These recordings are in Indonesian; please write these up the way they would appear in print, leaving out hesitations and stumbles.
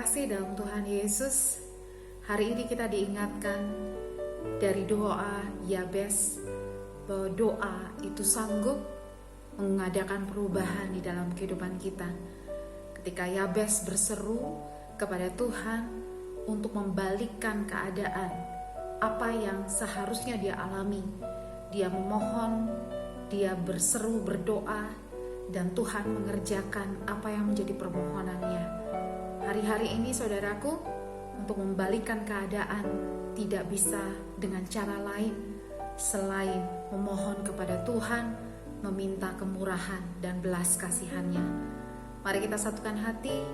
kasih dalam Tuhan Yesus, hari ini kita diingatkan dari doa Yabes bahwa doa itu sanggup mengadakan perubahan di dalam kehidupan kita. Ketika Yabes berseru kepada Tuhan untuk membalikkan keadaan apa yang seharusnya dia alami, dia memohon, dia berseru, berdoa, dan Tuhan mengerjakan apa yang menjadi permohonannya. Hari-hari ini saudaraku, untuk membalikkan keadaan tidak bisa dengan cara lain selain memohon kepada Tuhan, meminta kemurahan dan belas kasihannya. Mari kita satukan hati,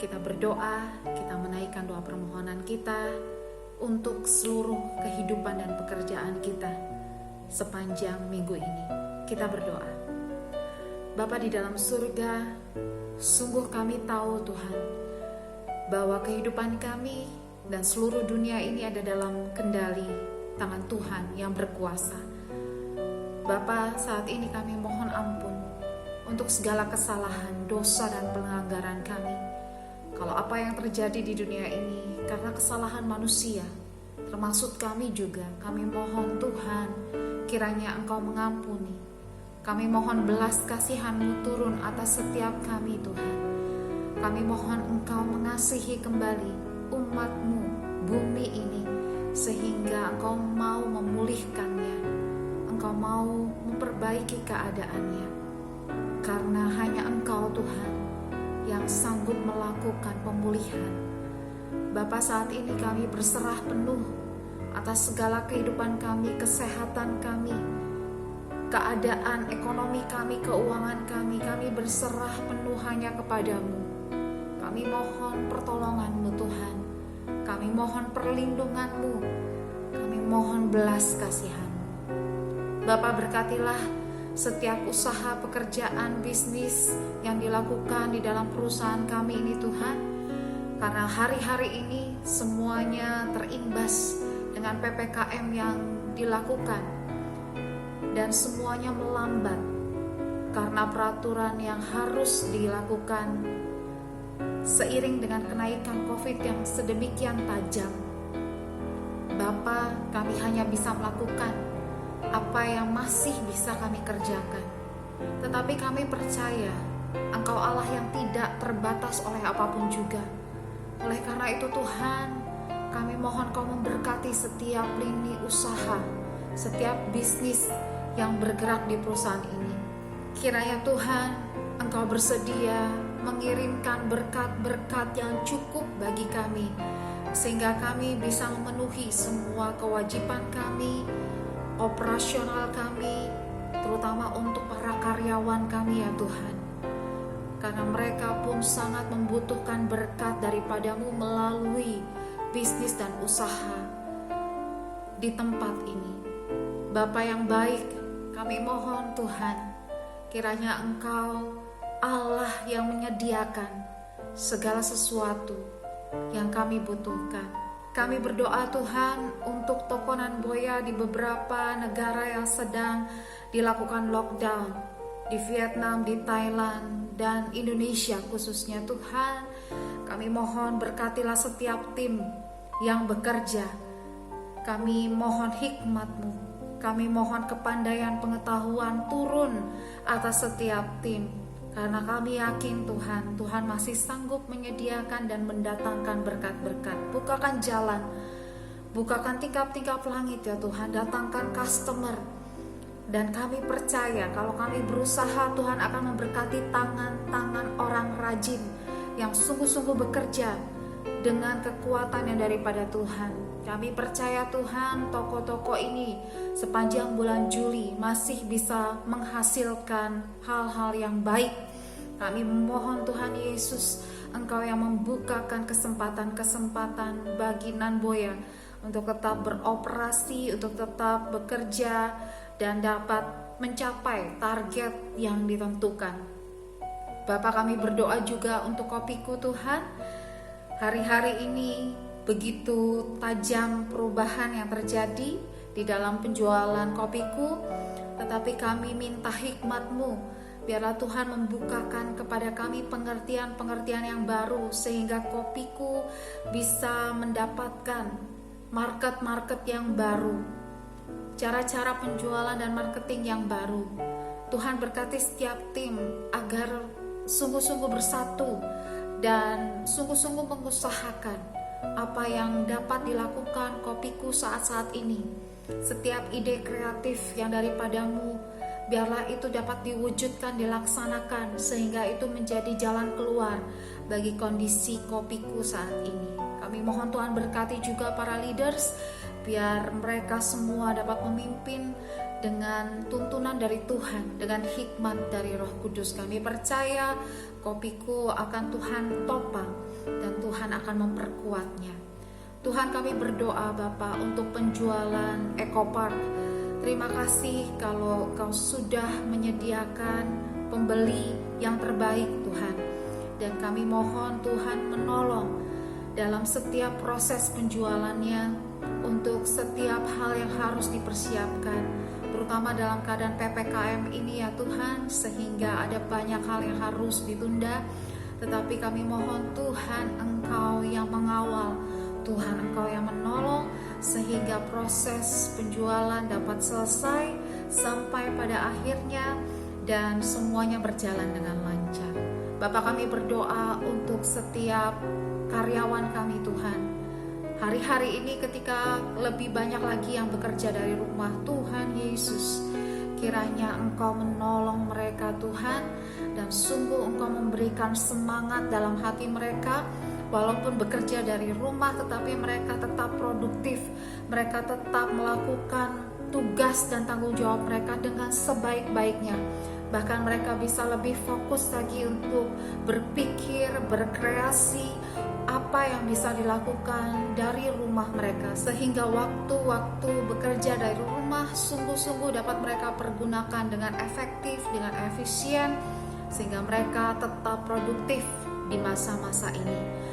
kita berdoa, kita menaikkan doa permohonan kita untuk seluruh kehidupan dan pekerjaan kita sepanjang minggu ini. Kita berdoa. Bapa di dalam surga, sungguh kami tahu Tuhan, bahwa kehidupan kami dan seluruh dunia ini ada dalam kendali tangan Tuhan yang berkuasa. Bapa, saat ini kami mohon ampun untuk segala kesalahan, dosa dan pelanggaran kami. Kalau apa yang terjadi di dunia ini karena kesalahan manusia, termasuk kami juga, kami mohon Tuhan, kiranya Engkau mengampuni. Kami mohon belas kasihan-Mu turun atas setiap kami Tuhan. Kami mohon Engkau mengasihi kembali umat-Mu, bumi ini, sehingga Engkau mau memulihkannya, Engkau mau memperbaiki keadaannya. Karena hanya Engkau Tuhan yang sanggup melakukan pemulihan. Bapa, saat ini kami berserah penuh atas segala kehidupan kami, kesehatan kami, keadaan ekonomi kami, keuangan kami berserah penuh hanya kepadamu. Kami mohon pertolongan-Mu Tuhan, kami mohon perlindungan-Mu, kami mohon belas kasihan-Mu. Bapa, berkatilah setiap usaha, pekerjaan, bisnis yang dilakukan di dalam perusahaan kami ini Tuhan. Karena hari-hari ini semuanya terimbas dengan PPKM yang dilakukan, dan semuanya melambat karena peraturan yang harus dilakukan seiring dengan kenaikan COVID yang sedemikian tajam. Bapa, kami hanya bisa melakukan apa yang masih bisa kami kerjakan. Tetapi kami percaya Engkau Allah yang tidak terbatas oleh apapun juga. Oleh karena itu Tuhan, kami mohon Kau memberkati setiap lini usaha, setiap bisnis yang bergerak di perusahaan ini. Kiranya Tuhan, Engkau bersedia mengirimkan berkat-berkat yang cukup bagi kami, sehingga kami bisa memenuhi semua kewajiban kami, operasional kami, terutama untuk para karyawan kami ya Tuhan. Karena mereka pun sangat membutuhkan berkat daripada-Mu melalui bisnis dan usaha di tempat ini. Bapa yang baik, kami mohon Tuhan, kiranya Engkau Allah yang menyediakan segala sesuatu yang kami butuhkan. Kami berdoa Tuhan untuk toko Nanboya di beberapa negara yang sedang dilakukan lockdown, di Vietnam, di Thailand, dan Indonesia khususnya Tuhan. Kami mohon berkatilah setiap tim yang bekerja. Kami mohon hikmat-Mu, kami mohon kepandaian pengetahuan turun atas setiap tim. Karena kami yakin Tuhan, Tuhan masih sanggup menyediakan dan mendatangkan berkat-berkat. Bukakan jalan, bukakan tingkap-tingkap langit ya Tuhan, datangkan customer. Dan kami percaya kalau kami berusaha, Tuhan akan memberkati tangan-tangan orang rajin yang sungguh-sungguh bekerja dengan kekuatan yang daripada Tuhan. Kami percaya Tuhan, toko-toko ini sepanjang bulan Juli masih bisa menghasilkan hal-hal yang baik. Kami memohon Tuhan Yesus, Engkau yang membukakan kesempatan-kesempatan bagi Nanboya untuk tetap beroperasi, untuk tetap bekerja dan dapat mencapai target yang ditentukan. Bapa, kami berdoa juga untuk Kopiku Tuhan. Hari-hari ini begitu tajam perubahan yang terjadi di dalam penjualan Kopiku, tetapi kami minta hikmat-Mu Biarlah Tuhan membukakan kepada kami pengertian-pengertian yang baru, sehingga Kopiku bisa mendapatkan market-market yang baru, cara-cara penjualan dan marketing yang baru. Tuhan berkati setiap tim agar sungguh-sungguh bersatu dan sungguh-sungguh mengusahakan apa yang dapat dilakukan Kopiku saat-saat ini. Setiap ide kreatif yang daripadamu, biarlah itu dapat diwujudkan, dilaksanakan, sehingga itu menjadi jalan keluar bagi kondisi Kopiku saat ini. Kami mohon Tuhan berkati juga para leaders, biar mereka semua dapat memimpin dengan tuntunan dari Tuhan, dengan hikmat dari Roh Kudus. Kami percaya Kopiku akan Tuhan topang dan Tuhan akan memperkuatnya. Tuhan, kami berdoa Bapa untuk penjualan Ecopark. Terima kasih kalau Kau sudah menyediakan pembeli yang terbaik Tuhan. Dan kami mohon Tuhan menolong dalam setiap proses penjualannya, untuk setiap hal yang harus dipersiapkan, terutama dalam keadaan PPKM ini ya Tuhan, sehingga ada banyak hal yang harus ditunda. Tetapi kami mohon Tuhan, Engkau yang mengawal, Tuhan Engkau yang menolong, sehingga proses penjualan dapat selesai sampai pada akhirnya dan semuanya berjalan dengan lancar. Bapak, kami berdoa untuk setiap karyawan kami Tuhan. Hari-hari ini ketika lebih banyak lagi yang bekerja dari rumah, Tuhan Yesus, kiranya Engkau menolong mereka Tuhan, dan sungguh Engkau memberikan semangat dalam hati mereka. Walaupun bekerja dari rumah, tetapi mereka tetap produktif, mereka tetap melakukan tugas dan tanggung jawab mereka dengan sebaik-baiknya. Bahkan mereka bisa lebih fokus lagi untuk berpikir, berkreasi, apa yang bisa dilakukan dari rumah mereka, sehingga waktu-waktu bekerja dari rumah sungguh-sungguh dapat mereka pergunakan dengan efektif, dengan efisien, sehingga mereka tetap produktif di masa-masa ini.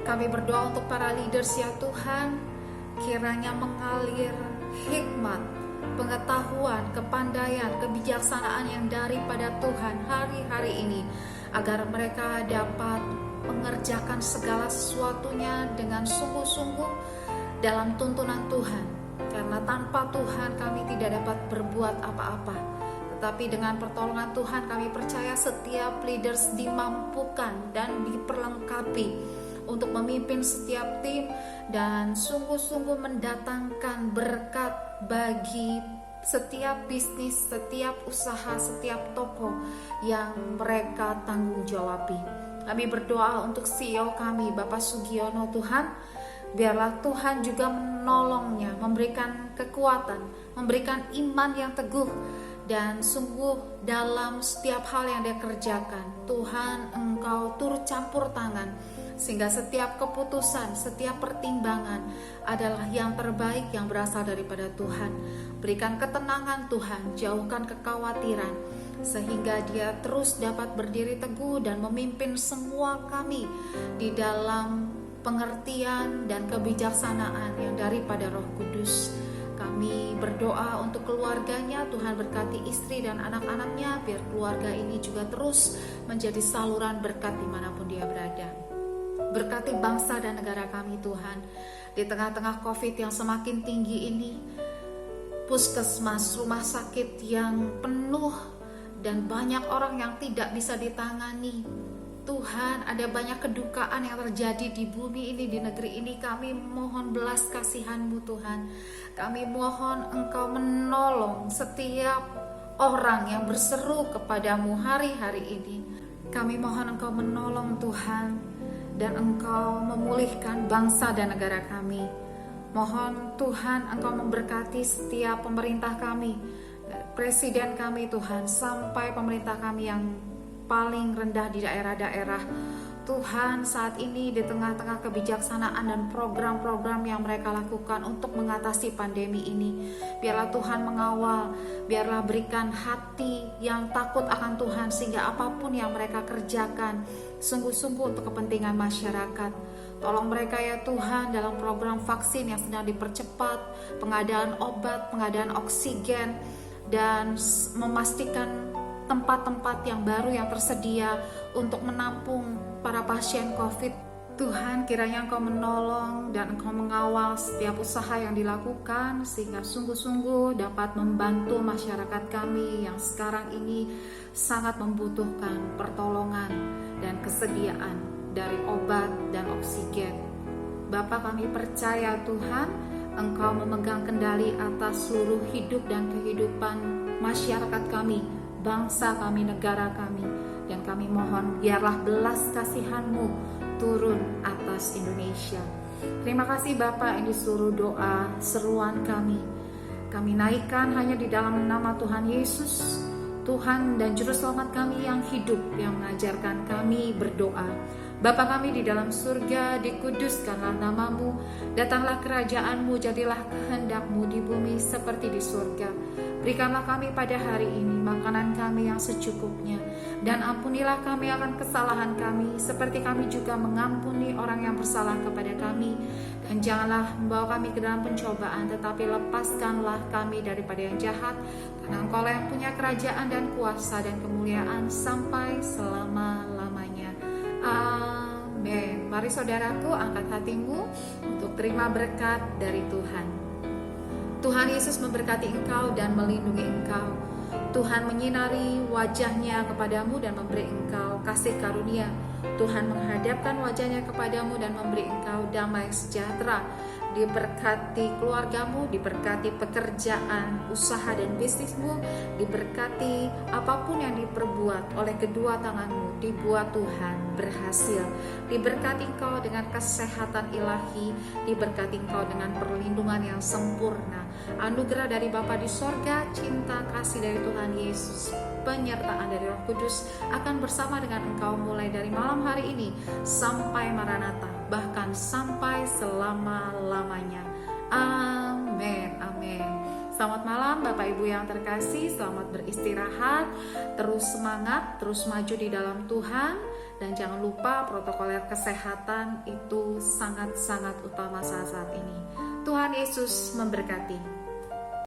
Kami berdoa untuk para leaders ya Tuhan, kiranya mengalir hikmat, pengetahuan, kepandaian, kebijaksanaan yang daripada Tuhan hari-hari ini, agar mereka dapat mengerjakan segala sesuatunya dengan sungguh-sungguh dalam tuntunan Tuhan. Karena tanpa Tuhan kami tidak dapat berbuat apa-apa. Tetapi dengan pertolongan Tuhan kami percaya setiap leaders dimampukan dan diperlengkapi untuk memimpin setiap tim dan sungguh-sungguh mendatangkan berkat bagi setiap bisnis, setiap usaha, setiap toko yang mereka tanggung jawabi. Kami berdoa untuk CEO kami, Bapak Sugiono Tuhan, biarlah Tuhan juga menolongnya, memberikan kekuatan, memberikan iman yang teguh, dan sungguh dalam setiap hal yang dia kerjakan, Tuhan Engkau turut campur tangan, sehingga setiap keputusan, setiap pertimbangan adalah yang terbaik yang berasal daripada Tuhan. Berikan ketenangan Tuhan, jauhkan kekhawatiran, sehingga dia terus dapat berdiri teguh dan memimpin semua kami di dalam pengertian dan kebijaksanaan yang daripada Roh Kudus. Kami berdoa untuk keluarganya, Tuhan berkati istri dan anak-anaknya, biar keluarga ini juga terus menjadi saluran berkat dimanapun dia berada. Berkati bangsa dan negara kami Tuhan, di tengah-tengah COVID yang semakin tinggi ini, puskesmas, rumah sakit yang penuh, dan banyak orang yang tidak bisa ditangani. Tuhan, ada banyak kedukaan yang terjadi di bumi ini, di negeri ini. Kami mohon belas kasihan-Mu Tuhan. Kami mohon Engkau menolong setiap orang yang berseru kepadamu hari-hari ini. Kami mohon Engkau menolong Tuhan, dan Engkau memulihkan bangsa dan negara kami. Mohon Tuhan Engkau memberkati setiap pemerintah kami, presiden kami Tuhan, sampai pemerintah kami yang paling rendah di daerah-daerah. Tuhan, saat ini di tengah-tengah kebijaksanaan dan program-program yang mereka lakukan untuk mengatasi pandemi ini, biarlah Tuhan mengawal, biarlah berikan hati yang takut akan Tuhan, sehingga apapun yang mereka kerjakan sungguh-sungguh untuk kepentingan masyarakat. Tolong mereka ya Tuhan dalam program vaksin yang sedang dipercepat, pengadaan obat, pengadaan oksigen, dan memastikan tempat-tempat yang baru yang tersedia untuk menampung para pasien COVID. Tuhan, kiranya Engkau menolong dan Engkau mengawal setiap usaha yang dilakukan sehingga sungguh-sungguh dapat membantu masyarakat kami yang sekarang ini sangat membutuhkan pertolongan dan kesediaan dari obat dan oksigen. Bapa, kami percaya Tuhan, Engkau memegang kendali atas seluruh hidup dan kehidupan masyarakat kami, bangsa kami, negara kami. Dan kami mohon biarlah belas kasihan-Mu turun atas Indonesia. Terima kasih Bapa, ini seluruh doa seruan kami. Kami naikkan hanya di dalam nama Tuhan Yesus, Tuhan dan Juru Selamat kami yang hidup, yang mengajarkan kami berdoa. Bapa kami di dalam surga, dikuduskanlah nama-Mu, datanglah kerajaan-Mu, jadilah kehendak-Mu di bumi seperti di surga. Berikanlah kami pada hari ini makanan kami yang secukupnya, dan ampunilah kami akan kesalahan kami, seperti kami juga mengampuni orang yang bersalah kepada kami. Dan janganlah membawa kami ke dalam pencobaan, tetapi lepaskanlah kami daripada yang jahat, karena Engkau-lah yang punya kerajaan dan kuasa dan kemuliaan sampai selama-lamanya. Amin. Mari saudaraku, angkat hatimu untuk terima berkat dari Tuhan. Tuhan Yesus memberkati engkau dan melindungi engkau. Tuhan menyinari wajahnya kepadamu dan memberi engkau kasih karunia. Tuhan menghadapkan wajahnya kepadamu dan memberi engkau damai sejahtera. Diberkati keluargamu, diberkati pekerjaan, usaha dan bisnismu, diberkati apapun yang diperbuat oleh kedua tanganmu, dibuat Tuhan berhasil. Diberkati engkau dengan kesehatan ilahi, diberkati engkau dengan perlindungan yang sempurna. Anugerah dari Bapa di sorga, cinta kasih dari Tuhan Yesus, penyertaan dari Roh Kudus akan bersama dengan engkau mulai dari malam hari ini sampai Maranatha, bahkan sampai selama-lamanya. Amin, amin. Selamat malam Bapak Ibu yang terkasih, selamat beristirahat, terus semangat, terus maju di dalam Tuhan, dan jangan lupa protokoler kesehatan itu sangat-sangat utama saat ini. Tuhan Yesus memberkati.